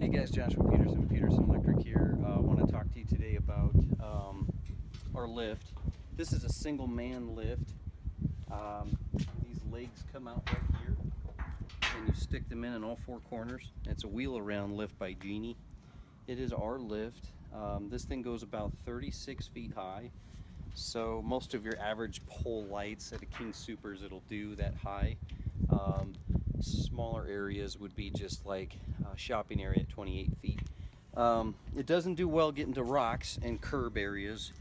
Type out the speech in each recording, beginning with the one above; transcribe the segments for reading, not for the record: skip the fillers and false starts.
Hey guys, Joshua Peterson, Peterson Electric here. I want to talk to you today about our lift. This is a single man lift. These legs come out right here and you stick them in all four corners. It's a wheel around lift by Genie. It is our lift. This thing goes about 36 feet high. So most of your average pole lights at a King Supers, it'll do that high. Smaller areas would be just like a shopping area at 28 feet. It doesn't do well getting to rocks and curb areas,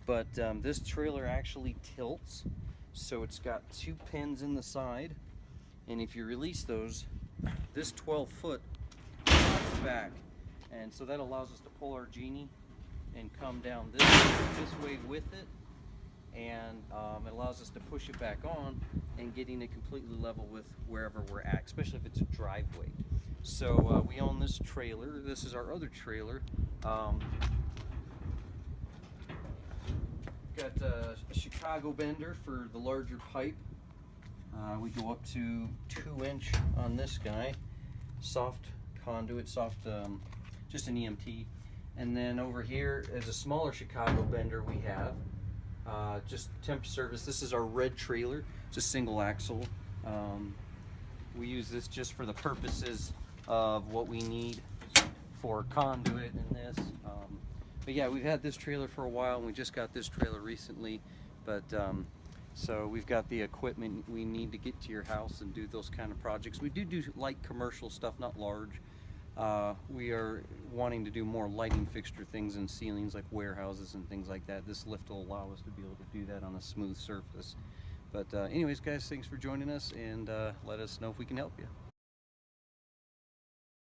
but this trailer actually tilts. So it's got two pins in the side, and if you release those, this 12 foot pops back, and so that allows us to pull our Genie and come down this way with it, and it allows us to push it back on and getting it completely level with wherever we're at, especially if it's a driveway. So we own this trailer. This is our other trailer. Got a Chicago bender for the larger pipe. We go up to 2-inch on this guy. Soft conduit, just an EMT. And then over here is a smaller Chicago bender we have. Just temp service. This is our red trailer. It's a single axle. We use this just for the purposes of what we need for conduit and this. But yeah, we've had this trailer for a while, and we just got this trailer recently. But so we've got the equipment we need to get to your house and do those kind of projects. We do light commercial stuff, not large. We are wanting to do more lighting fixture things in ceilings like warehouses and things like that. This lift will allow us to be able to do that on a smooth surface. But anyways guys, thanks for joining us, and let us know if we can help you.